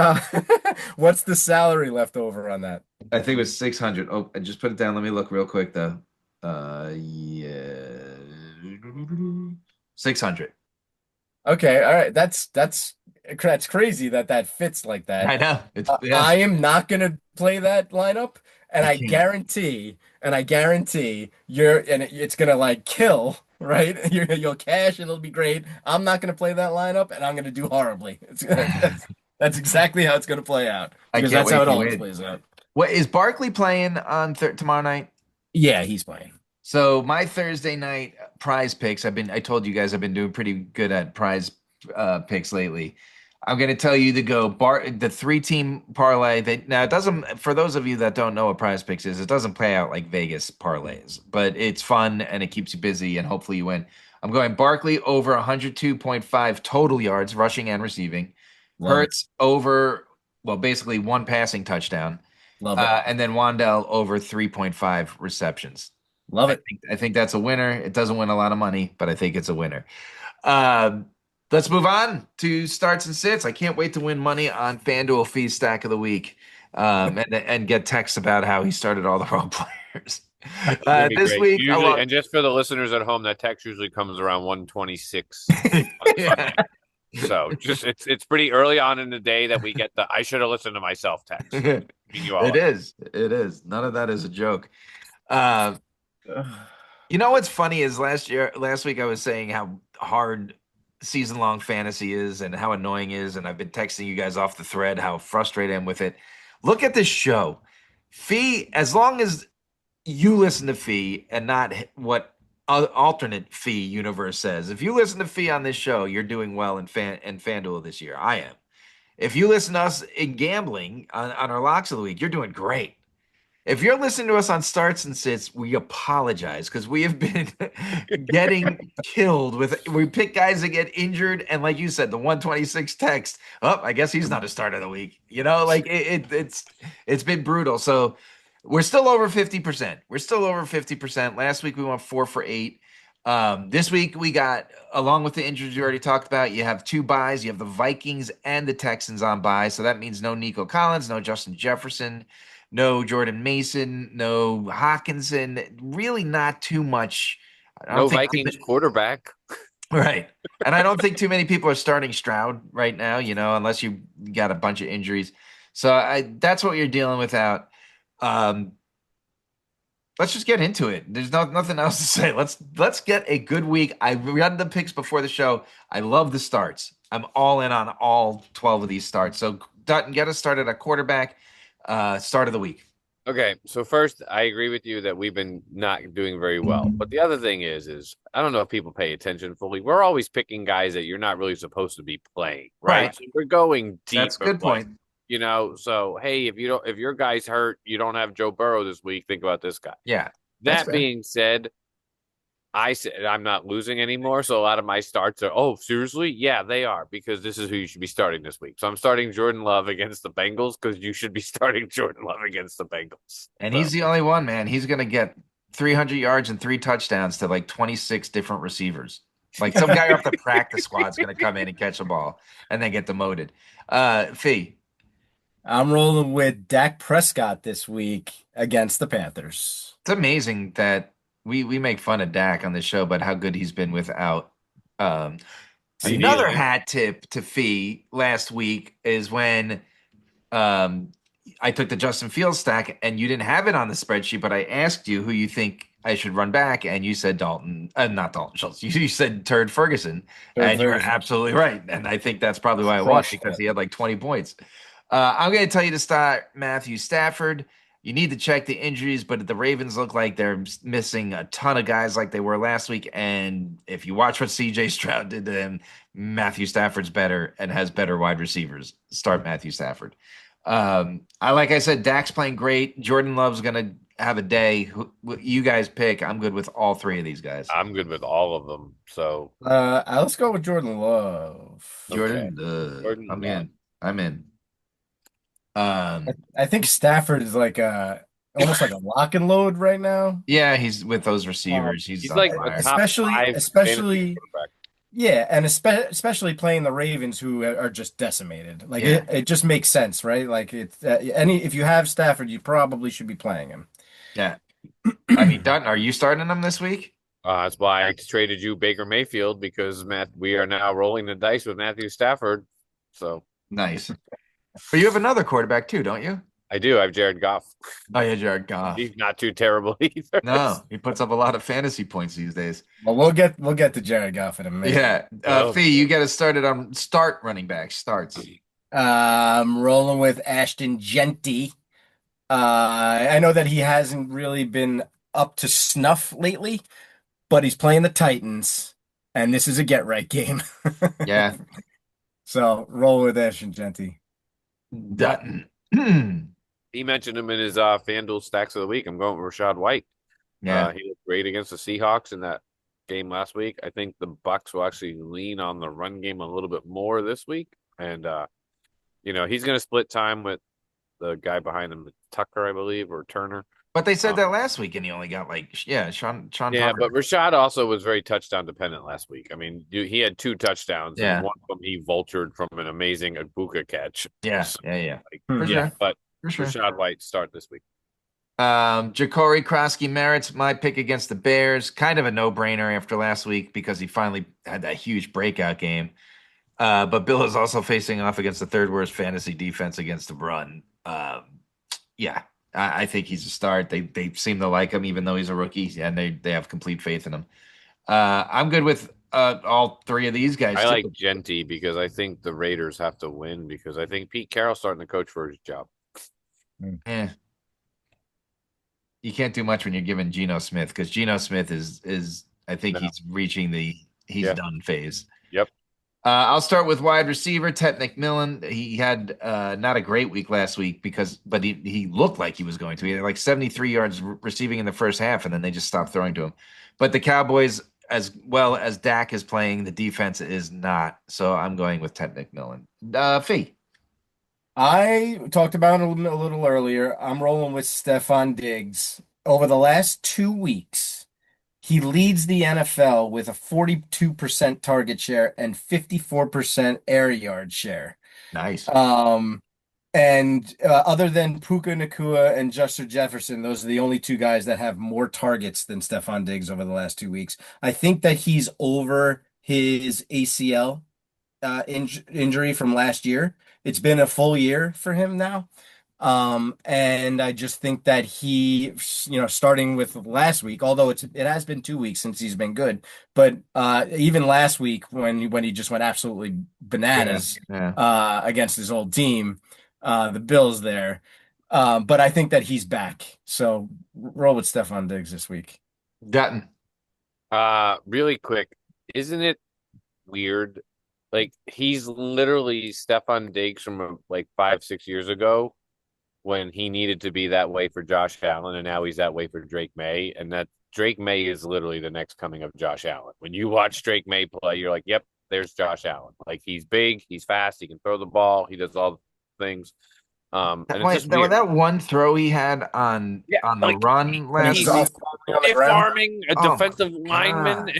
what's the salary left over on that? I think it was 600. Oh, I just put it down. Let me look real quick though. Yeah. 600. Okay, all right. That's crazy that that fits like I that. know. It's I am not gonna play that lineup, and I I can't. guarantee, it's gonna like kill, right? You'll cash, it'll be great. I'm not gonna play that lineup, and I'm gonna do horribly. That's exactly how it's gonna play out I because can't that's how wait it to always win. plays out. What is Barkley playing on tomorrow night? Yeah, he's playing. So my Thursday night prize picks, I told you guys I've been doing pretty good at prize picks lately. I'm going to tell you to go the 3-team parlay. Now it doesn't, for those of you that don't know what prize picks is, it doesn't play out like Vegas parlays, but it's fun and it keeps you busy and hopefully you win. I'm going Barkley over 102.5 total yards, rushing and receiving. Love it. Hurts over, well, basically one passing touchdown. Love it. And then Wandell over 3.5 receptions. Love it. I think that's a winner. It doesn't win a lot of money, but I think it's a winner. Um, let's move on to starts and sits. I can't wait to win money on FanDuel Fee Stack of the Week, and get texts about how he started all the wrong players. That'd be This great. week, Usually, and just for the listeners at home, that text usually comes around 126. yeah, So just it's pretty early on in the day that we get the I should have listened to myself text. You all it is. It is. None of that is a joke. Uh, You know what's funny is last week I was saying how hard season-long fantasy is and how annoying it is, and I've been texting you guys off the thread how frustrated I am with it. Look at this show. Fee, as long as you listen to Fee and not what alternate Fee universe says. If you listen to Fee on this show, you're doing well in FanDuel this year. I am. If you listen to us in gambling on our locks of the week, you're doing great. If you're listening to us on starts and sits, we apologize because we have been getting killed with. We pick guys that get injured, and like you said, the 126 text. Oh, I guess he's not a start of the week. Like it's been brutal. So we're still over 50%. We're still over 50%. Last week we went 4 for 8. This week we got, along with the injuries you already talked about, you have 2 buys. You have the Vikings and the Texans on bye, so that means no Nico Collins, no Justin Jefferson. No Jordan Mason, no Hawkinson, really not too much. I No don't think Vikings quarterback. right. And I don't think too many people are starting Stroud right now, unless you got a bunch of injuries. So that's what you're dealing with out. Let's just get into it. There's nothing else to say. Let's get a good week. I read the picks before the show. I love the starts. I'm all in on all 12 of these starts. So Dutton, get us started at quarterback. Start of the week. Okay, so first, I agree with you that we've been not doing very well. But the other thing is I don't know if people pay attention fully. We're always picking guys that you're not really supposed to be playing, right? Right. So we're going deep. That's a good point. So hey, if your guy's hurt, you don't have Joe Burrow this week, think about this guy. Yeah. That being said, I said I'm not losing anymore, so a lot of my starts are, oh, seriously? Yeah, they are, because this is who you should be starting this week. So I'm starting Jordan Love against the Bengals because you should be starting Jordan Love against the Bengals. And he's the only one, man. He's going to get 300 yards and 3 touchdowns to like 26 different receivers. Like some guy off the practice squad is going to come in and catch a ball and then get demoted. Fee. I'm rolling with Dak Prescott this week. against the Panthers. It's amazing that we make fun of Dak on the show, but how good he's been without. Um, CD Another Lamb. hat tip to Fee last week is when um, I took the Justin Fields stack and you didn't have it on the spreadsheet, but I asked you who you think I should run back, and you said Dalton, not Dalton Schultz. You said Turd Ferguson, Third and you were version. absolutely right. And I think that's probably why I won Crushed because it. he had like 20 points. I'm going to tell you to start Matthew Stafford. You need to check the injuries, but the Ravens look like they're missing a ton of guys like they were last week. And if you watch what CJ Stroud did to him, Matthew Stafford's better and has better wide receivers. Start Matthew Stafford. Like I said, Dak's playing great. Jordan Love's gonna have a day. You guys pick. I'm good with all three of these guys. I'm good with all of them. So Let's go with Jordan Love. okay, Jordan, Jordan I'm Love. in. I'm in. Um, I think Stafford is like almost like a lock and load right now. yeah, he's with those Um, receivers. He's He's on like a fire. top especially, five fantasy especially, quarterback. yeah, and especially playing the Ravens, who are just decimated. Like Yeah, it just makes sense, right? Like it's if you have Stafford, you probably should be playing him. yeah. I mean, Dutton, are you starting them this week? That's why I traded you Baker Mayfield because we are now rolling the dice with Matthew Stafford. So Nice. But you have another quarterback too, don't you? I do. I have Jared Goff. Oh yeah, Jared Goff. He's not too terrible either. No, he puts up a lot of fantasy points these days. Well, we'll get to Jared Goff in a minute. Yeah. Oh. Fee, you get us started on start running back starts. Rolling with Ashton Genty. I know that he hasn't really been up to snuff lately, but he's playing the Titans, and this is a get right game. Yeah. So roll with Ashton Genty. Dutton. He mentioned him in his FanDuel stacks of the week. I'm going with Rashad White. Yeah. He looked great against the Seahawks in that game last week. I think the Bucks will actually lean on the run game a little bit more this week, and he's going to split time with the guy behind him, Tucker, I believe, or Turner. But they said that last week, and he only got Sean Yeah, Tucker. but Rashad also was very touchdown dependent last week. I mean, he had 2 touchdowns, Yeah. and one of them he vultured from an amazing Abuka catch. Yeah, So, yeah. For sure. But For sure. Rashad White start this week. Ja'Cory Krosky Merritt's my pick against the Bears. Kind of a no-brainer after last week because he finally had that huge breakout game. But Bill is also facing off against the third worst fantasy defense against the run. Yeah, I think he's a start. They seem to like him even though he's a rookie, and they have complete faith in him. I'm good with all three of these guys. I too. like Genty because I think the Raiders have to win because I think Pete Carroll's starting to coach for his job. Eh. You can't do much when you're given Geno Smith because Geno Smith is I think he's reaching the he's done phase. Yep. I'll start with wide receiver Ted McMillan. He had not a great week last week but he looked like he was going to. He had like 73 yards receiving in the first half, and then they just stopped throwing to him. But the Cowboys, as well as Dak is playing, the defense is not. So I'm going with Ted McMillan. Fee. I talked about it a little earlier. I'm rolling with Stefan Diggs. Over the last 2 weeks, he leads the NFL with a 42% target share and 54% air yard share. Nice. And other than Puka Nacua and Justin Jefferson, those are the only 2 guys that have more targets than Stefan Diggs over the last 2 weeks. I think that he's over his ACL injury from last year. It's been a full year for him now. And I just think that he, starting with last week, although it has been 2 weeks since he's been good, but even last week when he just went absolutely bananas against his old team, the Bills there. But I think that he's back. So roll with Stefan Diggs this week. Dutton. Really quick, isn't it weird? Like he's literally Stefan Diggs from like 5-6 years ago when he needed to be that way for Josh Allen, and now he's that way for Drake May, and that Drake May is literally the next coming of Josh Allen. When you watch Drake May play, you're like, yep, there's Josh Allen. Like he's big, he's fast, he can throw the ball, he does all the things. And it's just that one throw he had on the run last he's week. farming a defensive lineman.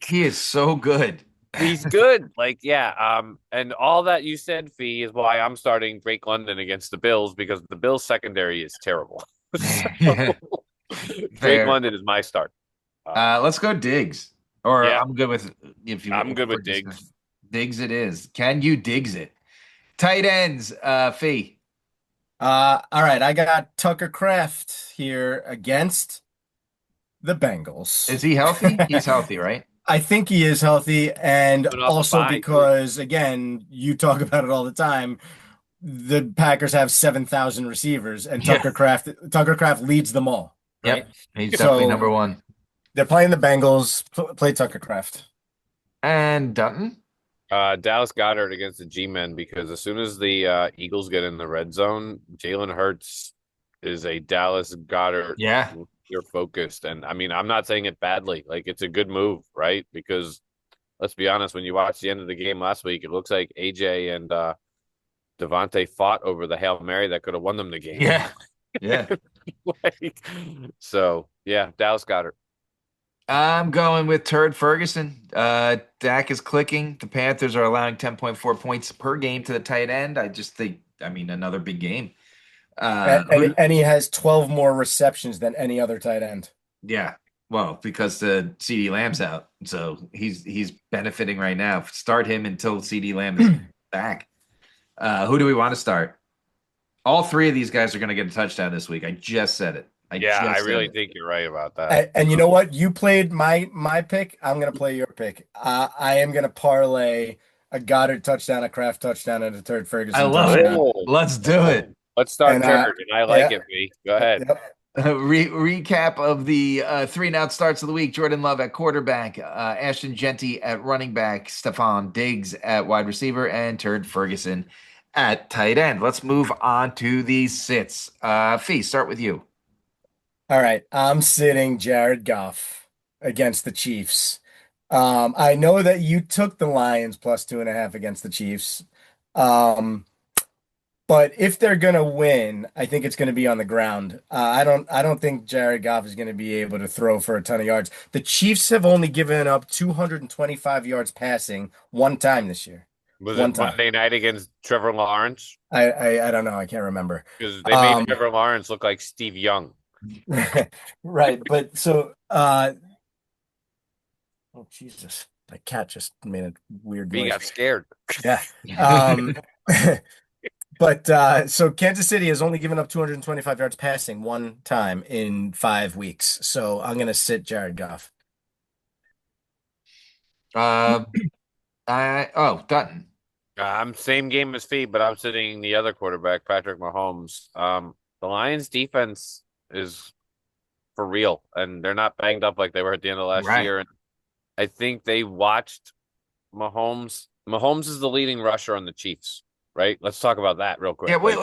He is so good. He's good. And all that you said, Fee, is why I'm starting Drake London against the Bills because the Bills secondary is terrible. So, Drake Fair. London is my start. Let's go Diggs. Or Yeah, I'm good with if you I'm good for with discussion. Diggs. Diggs it is. Can you Diggs it? Tight ends, Fee. All right, I got Tucker Kraft here against the Bengals. Is he healthy? He's healthy, right? I think he is healthy, and Coming off a also bye too. because, again, you talk about it all the time. The Packers have 7,000 receivers, and Yeah. Tucker Kraft leads them all, right? Yep. He's definitely So number one. they're playing the Bengals. Play Tucker Kraft. And Dutton? Dallas Goddard against the G-men because as soon as the Eagles get in the red zone, Jalen Hurts is a Dallas Goddard. Yeah. You're focused, and I mean, I'm not saying it badly. Like it's a good move, right? Because let's be honest, when you watch the end of the game last week, it looks like AJ and Devontae fought over the Hail Mary that could have won them the game. Yeah. Yeah. Like, so yeah, Dallas Goddard. I'm going with Turd Ferguson. Dak is clicking. The Panthers are allowing 10.4 points per game to the tight end. I just think, I mean, another big game. And he has 12 more receptions than any other tight end. Yeah. Well, because the CD Lamb's out. So he's benefiting right now. Start him until CD Lamb is back. Who do we want to start? All three of these guys are going to get a touchdown this week. I just said it. I really think you're right about that. And you know what? You played my pick. I'm going to play your pick. I am going to parlay a Goddard touchdown, a Kraft touchdown, and a Turd Ferguson I love touchdown. it. Let's do it. Let's start And, Turd, and I like yeah. it, V. Go ahead. Yep. Recap of the 3 and out starts of the week. Jordan Love at quarterback, Ashton Genty at running back, Stephon Diggs at wide receiver, and Turd Ferguson at tight end. Let's move on to the sits. Fee, start with you. All right. I'm sitting Jared Goff against the Chiefs. I know that you took the Lions plus 2.5 against the Chiefs. But if they're gonna win, I think it's gonna be on the ground. I don't think Jared Goff is gonna be able to throw for a ton of yards. The Chiefs have only given up 225 yards passing one time this year. Was One it time. Monday night against Trevor Lawrence? I don't know. I can't remember. Because they made Trevor Lawrence look like Steve Young. Right, but so oh Jesus, that cat just made a weird V noise. got scared. Yeah. But so Kansas City has only given up 225 yards passing one time in 5 weeks. So I'm gonna sit Jared Goff. Dutton. I'm same game as Fee, but I'm sitting the other quarterback, Patrick Mahomes. The Lions defense is for real, and they're not banged up like they were at the end of last year. And I think they watched Mahomes. Mahomes is the leading rusher on the Chiefs, right? Let's talk about that real quick. Yeah, wait,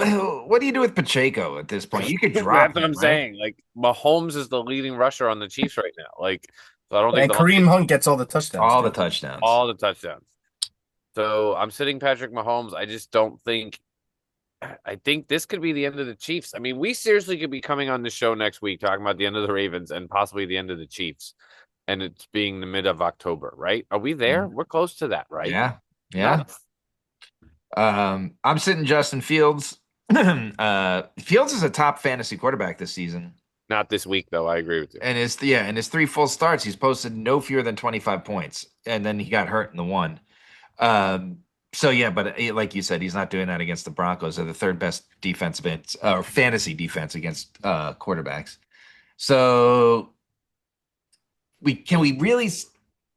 what do you do with Pacheco at this point? You could drop That's what him, I'm right? saying. Like Mahomes is the leading rusher on the Chiefs right now. Like, so I don't think And Kareem Hunt gets all the touchdowns. All too. the touchdowns. All the touchdowns. So I'm sitting Patrick Mahomes. I just don't think. I think this could be the end of the Chiefs. I mean, we seriously could be coming on the show next week talking about the end of the Ravens and possibly the end of the Chiefs, and it's being the mid of October, right? Are we there? We're close to that, right? Yeah, yeah. I'm sitting Justin Fields. Fields is a top fantasy quarterback this season. Not this week, though. I agree with you. And in his 3 full starts, he's posted no fewer than 25 points, and then he got hurt in the one. So yeah, but like you said, he's not doing that against the Broncos. They're the third best defense or fantasy defense against quarterbacks. So can we really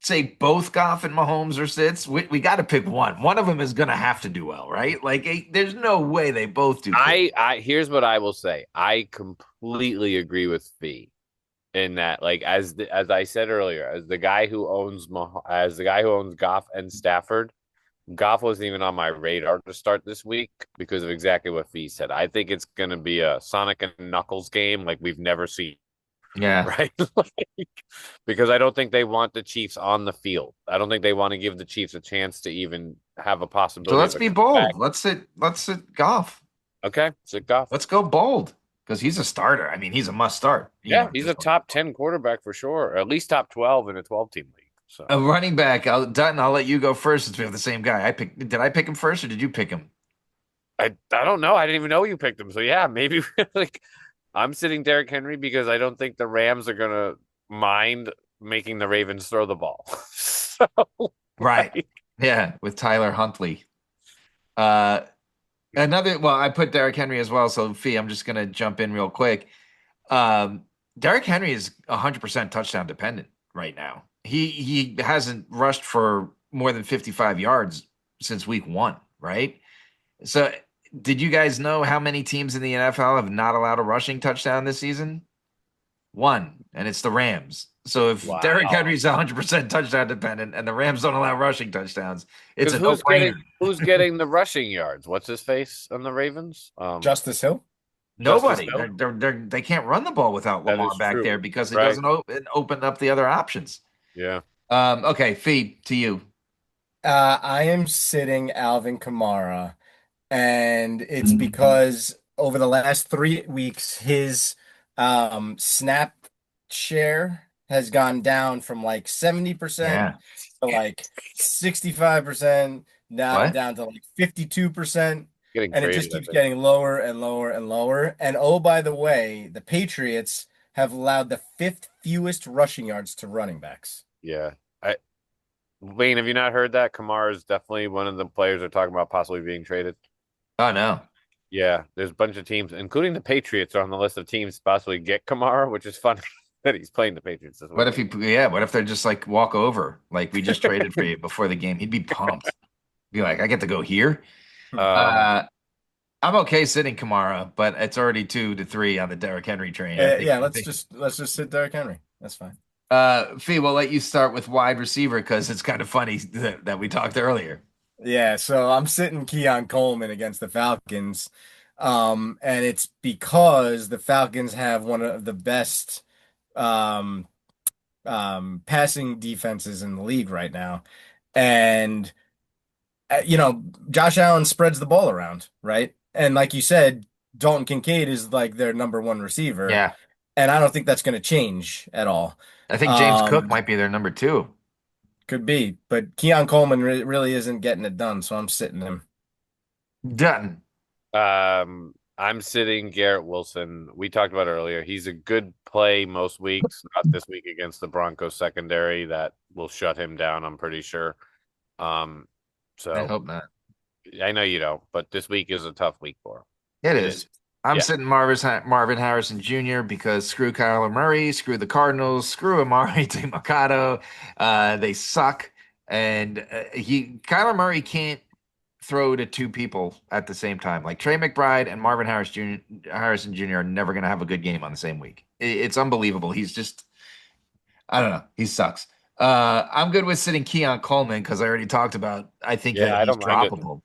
say both Goff and Mahomes are sits? We got to pick one. One of them is going to have to do well, right? Like there's no way they both do. Here's what I will say. I completely agree with Fee in that, like as I said earlier, as the guy who owns Goff and Stafford. Goff wasn't even on my radar to start this week because of exactly what Fee said. I think it's going to be a Sonic and Knuckles game like we've never seen. Yeah. Right? Because I don't think they want the Chiefs on the field. I don't think they want to give the Chiefs a chance to even have a possibility. So let's be bold. Let's sit Goff. Okay, sit Goff. Let's go bold because he's a starter. I mean, he's a must start. He's a top 10 quarterback for sure, or at least top 12 in a 12-team league. So a running back, Dutton, I'll let you go first since we have the same guy. Did I pick him first or did you pick him? I don't know. I didn't even know you picked him. So yeah, maybe like I'm sitting Derrick Henry because I don't think the Rams are gonna mind making the Ravens throw the ball. So, Right. like, Yeah, with Tyler Huntley. Uh, well, I put Derrick Henry as well. So, Fee, I'm just gonna jump in real quick. Um, Derrick Henry is 100% touchdown dependent right now. He hasn't rushed for more than 55 yards since week one, right? So, did you guys know how many teams in the NFL have not allowed a rushing touchdown this season? One, and it's the Rams. So if Derrick wow. Henry's 100% touchdown dependent and the Rams don't allow rushing touchdowns, it's Because a no-brainer. who's getting the rushing yards? What's his face on the Ravens? Justice Hill. Justice Nobody. Hill. They can't run the ball without That Lamar is back there true. because it Right. doesn't open up the other options. Yeah. Okay, Fee, to you. I am sitting Alvin Kamara, and it's because over the last 3 weeks, his snap share has gone down from like 70% Yeah. to like 65%, now What? down to like 52%, Getting and it just traded, I keeps think. getting lower and lower and lower. And oh, by the way, the Patriots have allowed the fifth fewest rushing yards to running backs. Yeah. Wayne, have you not heard that? Kamara is definitely one of the players they're talking about possibly being traded. Oh, no. Yeah, there's a bunch of teams, including the Patriots, are on the list of teams to possibly get Kamara, which is funny that he's playing the Patriots this What week. if what if they're just like walk over? Like we just traded for you before the game. He'd be pumped. Be like, I get to go here. Um, Uh, I'm okay sitting Kamara, but it's already 2-3 on the Derrick Henry train. I think. Yeah, let's just sit Derrick Henry. That's fine. Fee, we'll let you start with wide receiver because it's kind of funny that we talked earlier. Yeah, so I'm sitting Keon Coleman against the Falcons. And it's because the Falcons have one of the best um passing defenses in the league right now. And Josh Allen spreads the ball around, right? And like you said, Dalton Kincaid is like their number one receiver, Yeah, and I don't think that's going to change at all. I think James Cook Um, might be their number two. could be, but Keon Coleman really isn't getting it done, so I'm sitting him. Dutton. I'm sitting Garrett Wilson. We talked about earlier. He's a good play most weeks, not this week against the Broncos secondary that will shut him down, I'm pretty sure. Um, I so hope not. I know you don't, but this week is a tough week for him. It It is. is. I'm Yeah. sitting Marvin Harrison Jr. because screw Kyler Murray, screw the Cardinals, screw Amari DeMarcado. They suck, and Kyler Murray can't throw to two people at the same time. Like Trey McBride and Harrison Jr. are never going to have a good game on the same week. It's unbelievable. He's just, I don't know. He sucks. I'm good with sitting Keon Coleman because I already talked about. I think Yeah, that I he's don't mind it. droppable.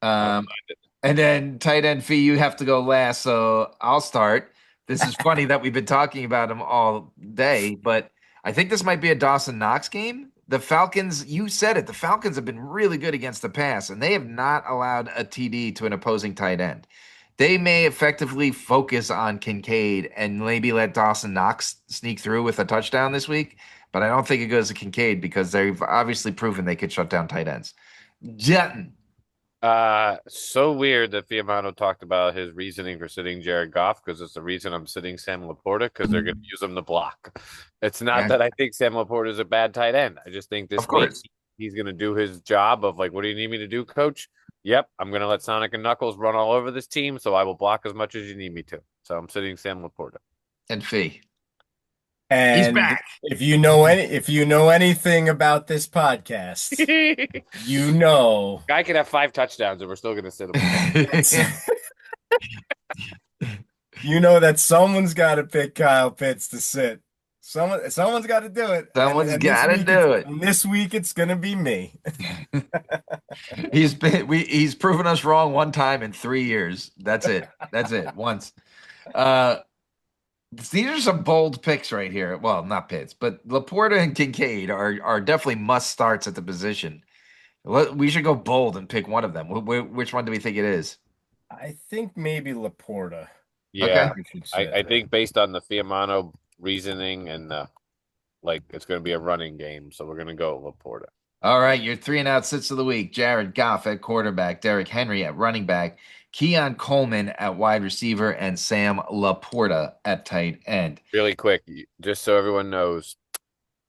I don't Um, mind it. and then tight end Fee, you have to go last, so I'll start. This is funny that we've been talking about him all day, but I think this might be a Dawson Knox game. The Falcons, you said it, the Falcons have been really good against the pass, and they have not allowed a TD to an opposing tight end. They may effectively focus on Kincaid and maybe let Dawson Knox sneak through with a touchdown this week, but I don't think it goes to Kincaid because they've obviously proven they could shut down tight ends. Jetton. So weird that Fiamano talked about his reasoning for sitting Jared Goff because it's the reason I'm sitting Sam Laporta because they're going to use him to block. It's not Yeah, that I think Sam Laporta is a bad tight end. I just think of this week course. he's going to do his job of like, what do you need me to do, coach? Yep, I'm going to let Sonic and Knuckles run all over this team, so I will block as much as you need me to. So I'm sitting Sam Laporta. And Fee. He's And back. if you know anything about this podcast, you know Guy could have 5 touchdowns and we're still going to sit him. that's you know that someone's got to pick Kyle Pitts to sit. Someone's got to do it. Someone's And this got to week do it. and this week it's gonna be me. He's proven us wrong one time in 3 years. That's it. That's it. Once. Uh, these are some bold picks right here. Well, not Pitts, but Laporta and Kincaid are definitely must starts at the position. We should go bold and pick one of them. Which one do we think it is? I think maybe Laporta. Yeah, We should I sit. think based on the Fiamano reasoning and like it's going to be a running game, so we're going to go Laporta. All right, your three and out sits of the week. Jared Goff at quarterback, Derrick Henry at running back, Keon Coleman at wide receiver, and Sam Laporta at tight end. Really quick, just so everyone knows,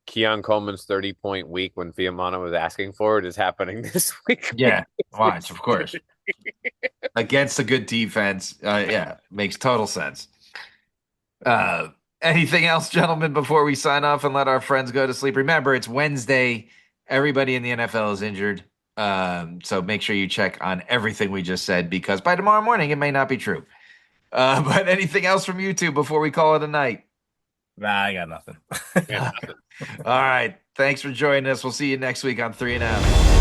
Keon Coleman's 30-point week when Fiamano was asking for it is happening this week. Yeah, watch, of course. Against a good defense. Yeah, makes total sense. Anything else, gentlemen, before we sign off and let our friends go to sleep? Remember, it's Wednesday. Everybody in the NFL is injured. So make sure you check on everything we just said, because by tomorrow morning, it may not be true. But anything else from you two before we call it a night? Nah, I got nothing. Yeah. All right. Thanks for joining us. We'll see you next week on 3 and Out.